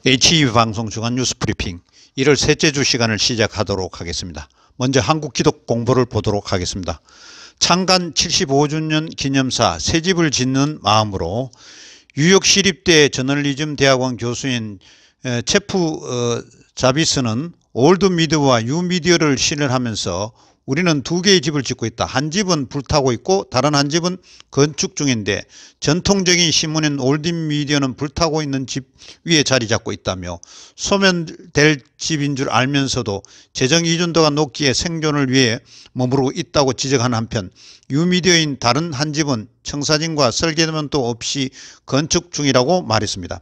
HEB 방송 주간 뉴스 브리핑 1월 셋째 주 시간을 시작하도록 하겠습니다. 먼저 한국 기독 공보를 보도록 하겠습니다. 창간 75주년 기념사 새 집을 짓는 마음으로 뉴욕 시립대 저널리즘 대학원 교수인 체프 자비스는 올드 미디어와 뉴 미디어를 신을하면서 우리는 두 개의 집을 짓고 있다. 한 집은 불타고 있고 다른 한 집은 건축 중인데 전통적인 신문인 올드 미디어는 불타고 있는 집 위에 자리 잡고 있다며 소멸될 집인 줄 알면서도 재정 의존도가 높기에 생존을 위해 머무르고 있다고 지적한 한편 뉴 미디어인 다른 한 집은 청사진과 설계도면도 없이 건축 중이라고 말했습니다.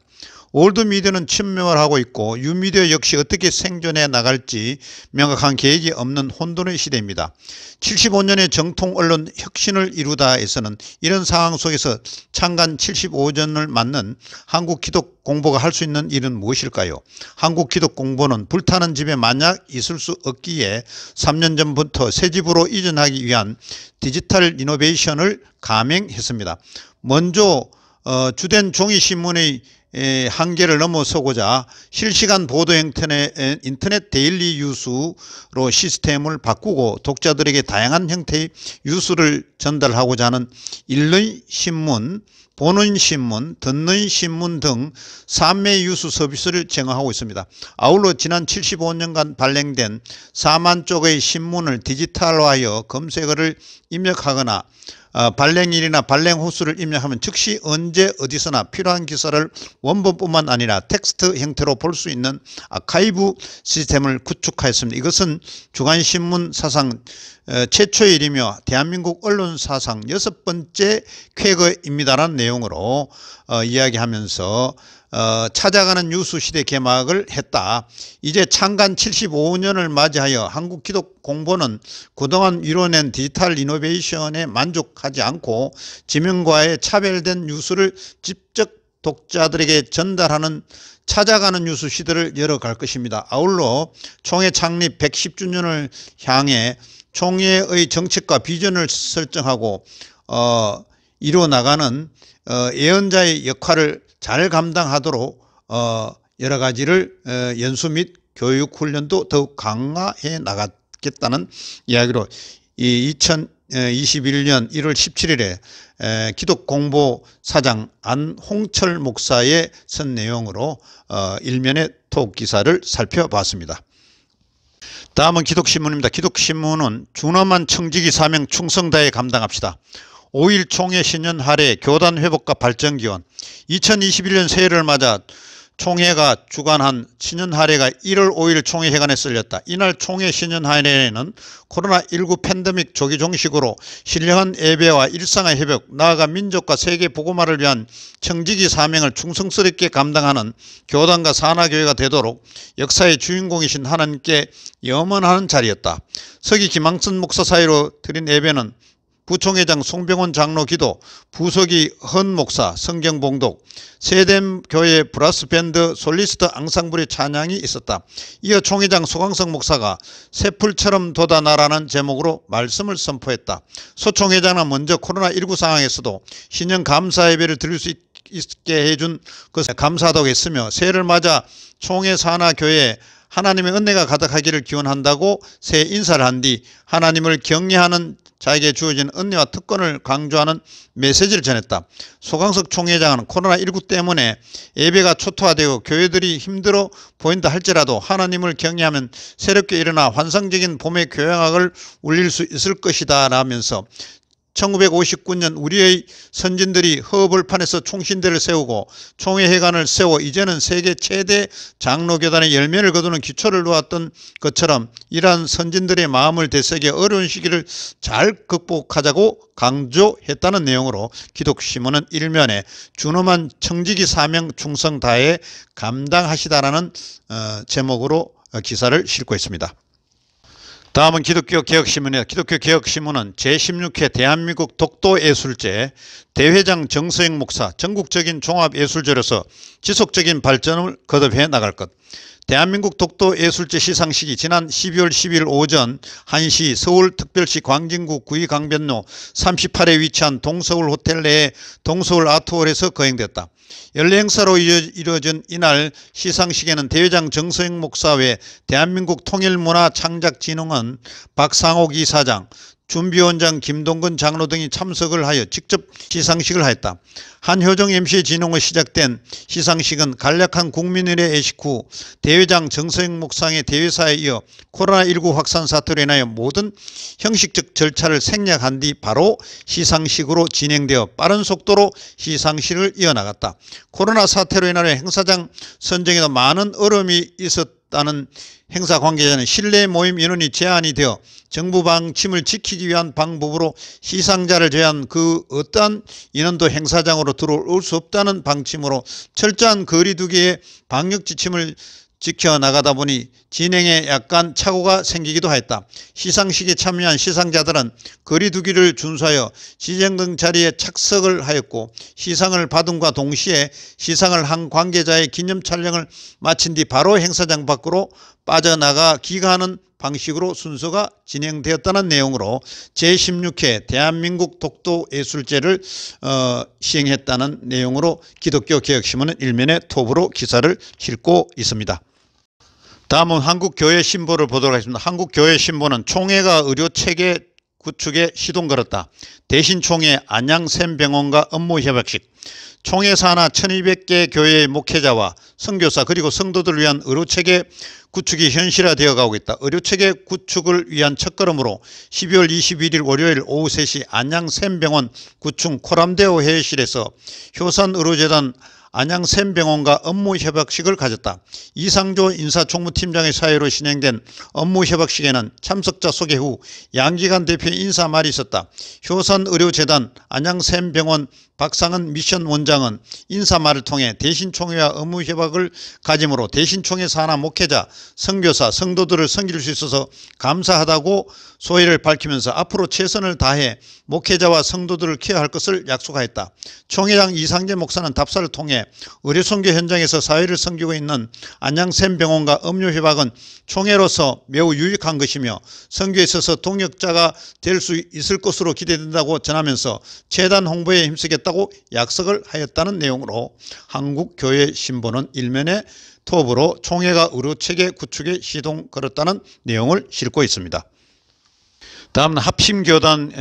올드 미디어는 침몰하고 있고 뉴 미디어 역시 어떻게 생존해 나갈지 명확한 계획이 없는 혼돈의 시대입니다. 75년의 정통 언론 혁신을 이루다에서는 이런 상황 속에서 창간 75전을 맞는 한국 기독 공보가 할 수 있는 일은 무엇일까요? 한국 기독 공보는 불타는 집에 만약 있을 수 없기에 3년 전부터 새 집으로 이전하기 위한 디지털 이노베이션을 감행했습니다. 먼저 주된 종이신문의 한계를 넘어서고자 실시간 보도 형태의 인터넷 데일리 뉴스로 시스템을 바꾸고 독자들에게 다양한 형태의 뉴스를 전달하고자 하는 읽는 신문, 보는 신문, 듣는 신문 등 3매 뉴스 서비스를 제공하고 있습니다. 아울러 지난 75년간 발행된 4만 쪽의 신문을 디지털화하여 검색어를 입력하거나 발행일이나 발행 호수를 입력하면 즉시 언제 어디서나 필요한 기사를 원본뿐만 아니라 텍스트 형태로 볼 수 있는 아카이브 시스템을 구축하였습니다. 이것은 주간신문 사상 최초의 일이며 대한민국 언론 사상 6번째 쾌거입니다라는 내용으로 이야기하면서 찾아가는 뉴스 시대 개막을 했다. 이제 창간 75년을 맞이하여 한국 기독 공보는 그동안 이뤄낸 디지털 이노베이션에 만족하지 않고 지명과의 차별된 뉴스를 직접 독자들에게 전달하는 찾아가는 뉴스 시대를 열어갈 것입니다. 아울러 총회 창립 110주년을 향해 총회의 정책과 비전을 설정하고 이루어나가는 예언자의 역할을 잘 감당하도록 여러 가지를 연수 및 교육 훈련도 더욱 강화해 나가겠다는 이야기로 2021년 1월 17일에 기독공보 사장 안홍철 목사의 쓴 내용으로 일면의 톡 기사를 살펴봤습니다. 다음은 기독신문입니다. 기독신문은 준엄한 청지기 사명 충성 다해 감당합시다. 5일 총회 신년 할애 교단 회복과 발전 기원 2021년 새해를 맞아 총회가 주관한 신년 할애가 1월 5일 총회회관에 쓸렸다. 이날 총회 신년 할애는 코로나19 팬데믹 조기 종식으로 신령한 예배와 일상의 회복, 나아가 민족과 세계 복음화를 위한 청지기 사명을 충성스럽게 감당하는 교단과 산하교회가 되도록 역사의 주인공이신 하나님께 염원하는 자리였다. 서기 김항선 목사 사이로 드린 예배는 부총회장 송병원 장로 기도, 부석이 헌 목사 성경 봉독, 세댐 교회 브라스 밴드 솔리스트 앙상블의 찬양이 있었다. 이어 총회장 소강석 목사가 새풀처럼 돋아나라는 제목으로 말씀을 선포했다. 소 총회장은 먼저 코로나19 상황에서도 신년 감사 예배를 드릴 수 있게 해준 것에 감사하다고 했으며 새해를 맞아 총회 산하교회에 하나님의 은혜가 가득하기를 기원한다고 새해 인사를 한 뒤 하나님을 경외하는 자에게 주어진 은혜와 특권을 강조하는 메시지를 전했다. 소강석 총회장은 코로나19 때문에 예배가 초토화되고 교회들이 힘들어 보인다 할지라도 하나님을 경외하면 새롭게 일어나 환상적인 봄의 교향악을 울릴 수 있을 것이다 라면서 1959년 우리의 선진들이 허벌판에서 총신대를 세우고 총회회관을 세워 이제는 세계 최대 장로교단의 열매를 거두는 기초를 놓았던 것처럼 이러한 선진들의 마음을 되새겨 어려운 시기를 잘 극복하자고 강조했다는 내용으로 기독신문은 일면에 준엄한 청지기 사명 충성 다해 감당하시다라는 제목으로 기사를 싣고 있습니다. 다음은 기독교개혁신문입니다. 기독교개혁신문은 제16회 대한민국 독도예술제 대회장 정서영 목사 전국적인 종합예술제로서 지속적인 발전을 거듭해 나갈 것. 대한민국 독도예술제 시상식이 지난 12월 10일 오전 1시 서울특별시 광진구 구의강변로 38에 위치한 동서울 호텔 내의 동서울 아트홀에서 거행됐다. 연례 행사로 이루어진 이날 시상식에는 대회장 정서영 목사 외 대한민국 통일문화창작진흥원 박상옥 이사장, 준비원장 김동근 장로 등이 참석을 하여 직접 시상식을 하였다. 한효정 MC의 진흥으로 시작된 시상식은 간략한 국민의례 예식 후 대회장 정서영 목사의 대회사에 이어 코로나19 확산 사태로 인하여 모든 형식적 절차를 생략한 뒤 바로 시상식으로 진행되어 빠른 속도로 시상식을 이어나갔다. 코로나 사태로 인하여 행사장 선정에도 많은 어려움이 있었다는 행사 관계자는 실내 모임 인원이 제한이 되어 정부 방침을 지키기 위한 방법으로 시상자를 제한 그 어떠한 인원도 행사장으로 들어올 수 없다는 방침으로 철저한 거리 두기의 방역 지침을 지켜나가다 보니 진행에 약간 착오가 생기기도 하였다. 시상식에 참여한 시상자들은 거리 두기를 준수하여 지정된 자리에 착석을 하였고 시상을 받음과 동시에 시상을 한 관계자의 기념 촬영을 마친 뒤 바로 행사장 밖으로 빠져나가 귀가하는 방식으로 순서가 진행되었다는 내용으로 제16회 대한민국 독도예술제를 시행했다는 내용으로 기독교개혁신문은 일면에 톱으로 기사를 싣고 있습니다. 다음은 한국교회신보를 보도록 하겠습니다. 한국교회신보는 총회가 의료체계 구축에 시동 걸었다. 대신 총회 안양샘병원과 업무협약식. 총회 산하 1200개 교회의 목회자와 선교사 그리고 성도들을 위한 의료체계 구축이 현실화되어 가고 있다. 의료체계 구축을 위한 첫걸음으로 12월 21일 월요일 오후 3시 안양샘병원 구축 코람데오 회의실에서 효산의료재단 안양샘병원과 업무협약식을 가졌다. 이상조 인사총무팀장의 사회로 진행된 업무협약식에는 참석자 소개 후 양기관 대표의 인사 말이 있었다. 효산의료재단 안양샘병원 박상은 미션 원장은 인사말을 통해 대신총회와 업무협약을 가짐으로 대신총회 산하 목회자, 선교사, 성도들을 섬길 수 있어서 감사하다고 소회를 밝히면서 앞으로 최선을 다해 목회자와 성도들을 케어할 것을 약속하였다. 총회장 이상재 목사는 답사를 통해 의료선교 현장에서 사회를 섬기고 있는 안양샘병원과 업무협약은 총회로서 매우 유익한 것이며 선교에 있어서 동역자가 될 수 있을 것으로 기대된다고 전하면서 재단 홍보에 힘쓰겠다고 약속을 하였다는 내용으로 한국교회신보는 일면에 톱으로 총회가 의료체계 구축에 시동 걸었다는 내용을 싣고 있습니다. 다음은 합심교단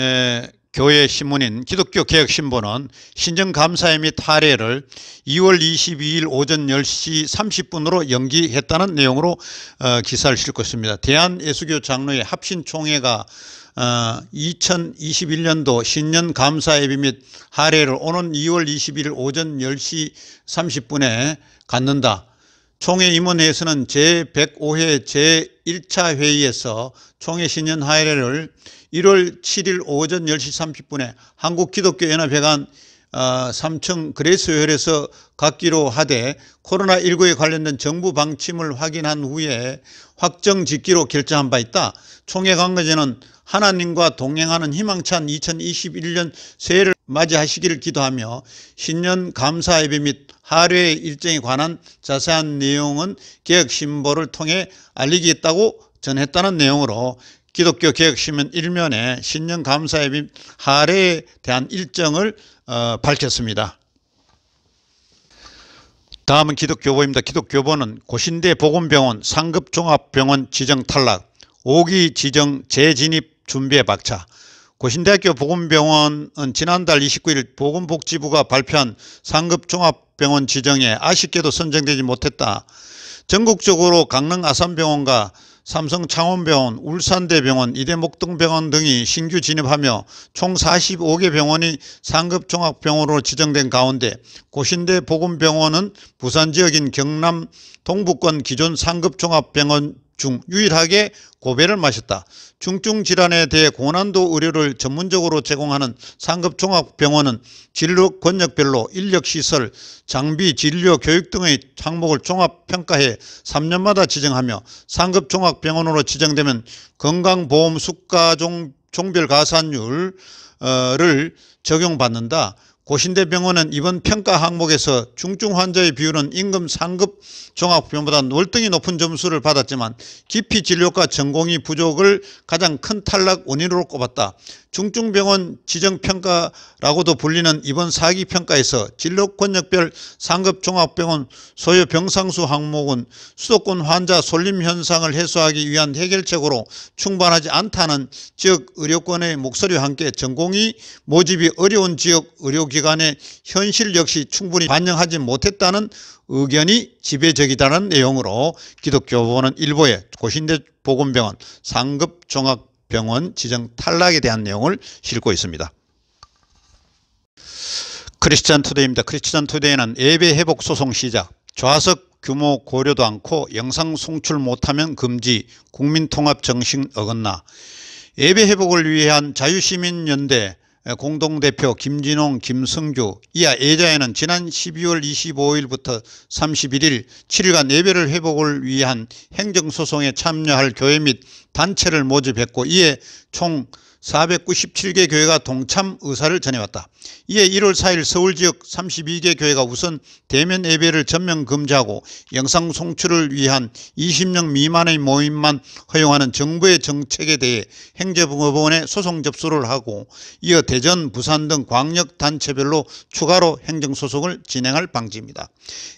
교회 신문인 기독교개혁신보는 신정감사회 및 할애를 2월 22일 오전 10시 30분으로 연기했다는 내용으로 기사를 싣고 있습니다. 대한예수교 장로회 합신총회가 2021년도 신년감사예배 및 할애를 오는 2월 21일 오전 10시 30분에 갖는다. 총회 임원회에서는 제105회 제1차 회의에서 총회 신년 할애를 1월 7일 오전 10시 30분에 한국기독교연합회관 3층 그레이스홀에서 갖기로 하되 코로나19에 관련된 정부 방침을 확인한 후에 확정 짓기로 결정한 바 있다. 총회 관계자는 하나님과 동행하는 희망찬 2021년 새해를 맞이하시기를 기도하며 신년 감사 예배 및 할애 일정에 관한 자세한 내용은 개혁신보를 통해 알리겠다고 전했다는 내용으로 기독교 개혁신문 1면에 신년 감사 예배 및 할애에 대한 일정을 밝혔습니다. 다음은 기독교보입니다. 기독교보는 고신대 보건병원 상급종합병원 지정 탈락, 5기 지정 재진입 준비에 박차. 고신대학교 보건병원은 지난달 29일 보건복지부가 발표한 상급종합병원 지정에 아쉽게도 선정되지 못했다. 전국적으로 강릉 아산병원과 삼성창원병원, 울산대병원, 이대목동병원 등이 신규 진입하며 총 45개 병원이 상급종합병원으로 지정된 가운데 고신대 보건병원은 부산 지역인 경남 동부권 기존 상급종합병원 중 유일하게 고배를 마셨다. 중증질환에 대해 고난도 의료를 전문적으로 제공하는 상급종합병원은 진료 권역별로 인력시설, 장비, 진료, 교육 등의 항목을 종합평가해 3년마다 지정하며 상급종합병원으로 지정되면 건강보험 수가 종별 가산율을 적용받는다. 고신대병원은 이번 평가 항목에서 중증 환자의 비율은 임금 상급 종합병원보다 월등히 높은 점수를 받았지만 기피 진료과 전공의 부족을 가장 큰 탈락 원인으로 꼽았다. 중증병원 지정평가라고도 불리는 이번 사기평가에서 진료권역별 상급 종합병원 소요 병상수 항목은 수도권 환자 쏠림 현상을 해소하기 위한 해결책으로 충분하지 않다는 지역 의료권의 목소리와 함께 전공의 모집이 어려운 지역 의료기관의 현실 역시 충분히 반영하지 못했다는 의견이 지배적이다는 내용으로 기독교보는 일부에 고신대 보건병원 상급 종합병원 지정 탈락에 대한 내용을 싣고 있습니다. 크리스찬 투데이입니다. 크리스찬 투데이는 예배 회복 소송 시작, 좌석 규모 고려도 않고 영상 송출 못하면 금지, 국민통합 정신 어긋나. 예배 회복을 위한 자유시민연대 공동대표 김진홍, 김성규, 이하 예자에는 지난 12월 25일부터 31일 7일간 예배를 회복을 위한 행정소송에 참여할 교회 및 단체를 모집했고 이에 총 497개 교회가 동참 의사를 전해왔다. 이에 1월 4일 서울지역 32개 교회가 우선 대면 예배를 전면 금지하고 영상 송출을 위한 20명 미만의 모임만 허용하는 정부의 정책에 대해 행정법원에 소송 접수를 하고 이어 대전, 부산 등 광역단체별로 추가로 행정소송을 진행할 방침입니다.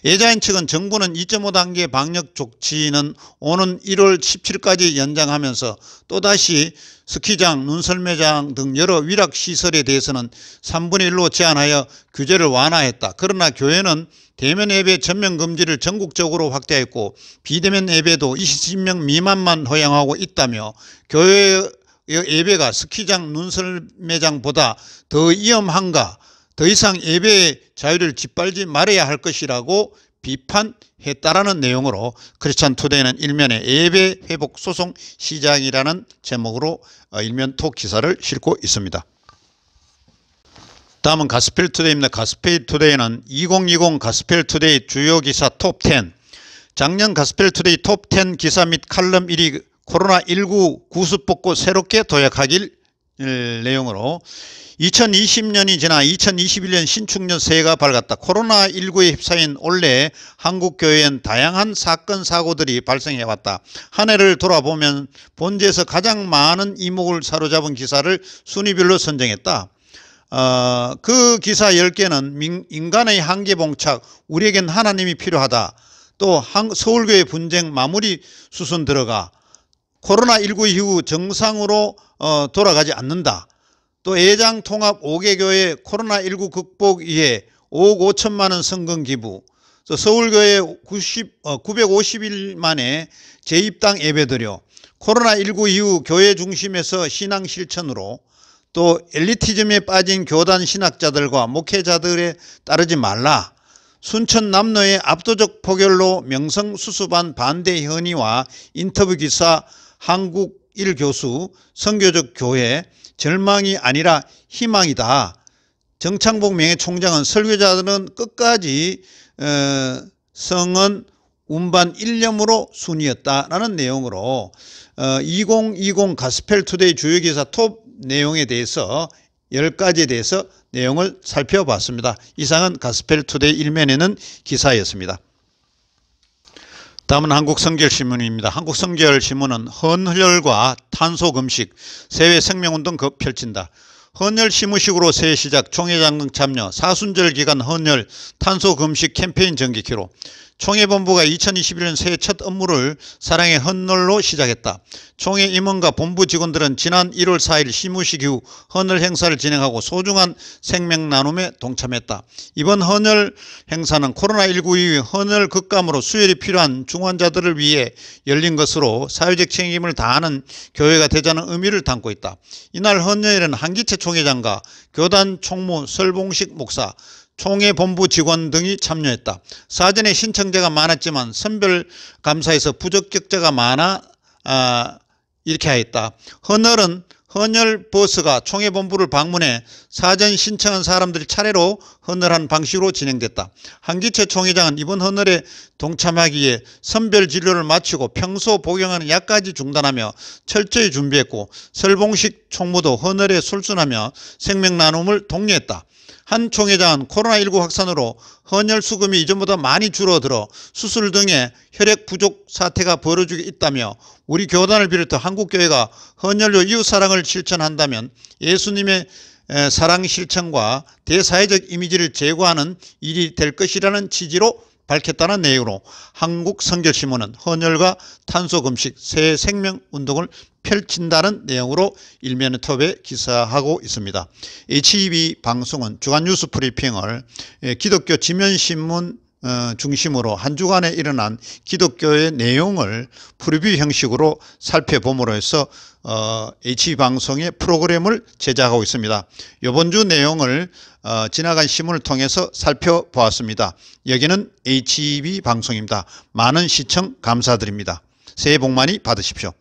예자인 측은 정부는 2.5단계 방역 조치는 오는 1월 17일까지 연장하면서 또다시 스키장, 눈썰매장 등 여러 위락시설에 대해서는 3분의 1로 제한하여 규제를 완화했다. 그러나 교회는 대면 예배 전면 금지를 전국적으로 확대했고 비대면 예배도 20명 미만만 허용하고 있다며 교회의 예배가 스키장, 눈썰매장보다 더 위험한가, 더 이상 예배의 자유를 짓밟지 말아야 할 것이라고 비판했다라는 내용으로 크리스찬 투데이는 일면에 예배 회복 소송 시작이라는 제목으로 일면 톡 기사를 싣고 있습니다. 다음은 가스펠 투데이입니다. 가스펠 투데이는 2020 가스펠 투데이 주요 기사 톱 10. 작년 가스펠 투데이 톱 10 기사 및 칼럼 1위 코로나19 구습 벗고 새롭게 도약하길 내용으로 2020년이 지나 2021년 신축년 새해가 밝았다. 코로나19에 휩싸인 올해 한국교회엔 다양한 사건 사고들이 발생해왔다. 한 해를 돌아보면 본지에서 가장 많은 이목을 사로잡은 기사를 순위별로 선정했다. 그 기사 10개는 인간의 한계 봉착, 우리에겐 하나님이 필요하다. 또 서울교회 분쟁 마무리 수순 들어가, 코로나19 이후 정상으로 돌아가지 않는다. 또 예장통합 5개 교회 코로나19 극복 위해 5억 5천만 원 성금 기부, 또 서울교회 950일 만에 재입당 예배드려, 코로나19 이후 교회 중심에서 신앙 실천으로, 또 엘리티즘에 빠진 교단 신학자들과 목회자들에 따르지 말라, 순천 남로의 압도적 포결로 명성 수습한 반대 현의와 인터뷰 기사 한국 1교수 선교적 교회 절망이 아니라 희망이다. 정창복 명예총장은 설교자들은 끝까지 성은 운반 일념으로 순이었다라는 내용으로 2020 가스펠 투데이 주요 기사 톱 내용에 대해서 10가지에 대해서 내용을 살펴봤습니다. 이상은 가스펠 투데이 일면에는 기사였습니다. 다음은 한국성결신문입니다. 한국성결신문은 헌혈과 탄소금식, 세외 생명운동 펼친다. 헌혈 시무식으로 새해 시작, 총회장등 참여, 사순절 기간 헌혈, 탄소금식 캠페인 전개키로. 총회본부가 2021년 새해 첫 업무를 사랑의 헌혈로 시작했다. 총회 임원과 본부 직원들은 지난 1월 4일 시무식 이후 헌혈 행사를 진행하고 소중한 생명 나눔에 동참했다. 이번 헌혈 행사는 코로나19 이후 헌혈 급감으로 수혈이 필요한 중환자들을 위해 열린 것으로 사회적 책임을 다하는 교회가 되자는 의미를 담고 있다. 이날 헌혈에는 한기채 총회장과 교단 총무 설봉식 목사, 총회 본부 직원 등이 참여했다. 사전에 신청자가 많았지만 선별감사에서 부적격자가 많아 이렇게 하였다. 헌혈은 헌혈 버스가 총회본부를 방문해 사전 신청한 사람들이 차례로 헌혈한 방식으로 진행됐다. 한기채 총회장은 이번 헌혈에 동참하기 위해 선별 진료를 마치고 평소 복용하는 약까지 중단하며 철저히 준비했고, 설봉식 총무도 헌혈에 술순하며 생명 나눔을 독려했다. 한 총회장은 코로나19 확산으로 헌혈 수금이 이전보다 많이 줄어들어 수술 등의 혈액 부족 사태가 벌어지고 있다며, 우리 교단을 비롯해 한국교회가 헌혈로 이웃사랑을 실천한다면 예수님의 사랑 실천과 대사회적 이미지를 제고하는 일이 될 것이라는 취지로 밝혔다는 내용으로 한국성결신문은 헌혈과 탄소금식 새 생명운동을 펼친다는 내용으로 일면 톱에 기사하고 있습니다. HEB 방송은 주간 뉴스 브리핑을 기독교 지면신문 중심으로 한 주간에 일어난 기독교의 내용을 프리뷰 형식으로 살펴봄으로 해서 HEB 방송의 프로그램을 제작하고 있습니다. 이번 주 내용을 지나간 신문을 통해서 살펴보았습니다. 여기는 HEB 방송입니다. 많은 시청 감사드립니다. 새해 복 많이 받으십시오.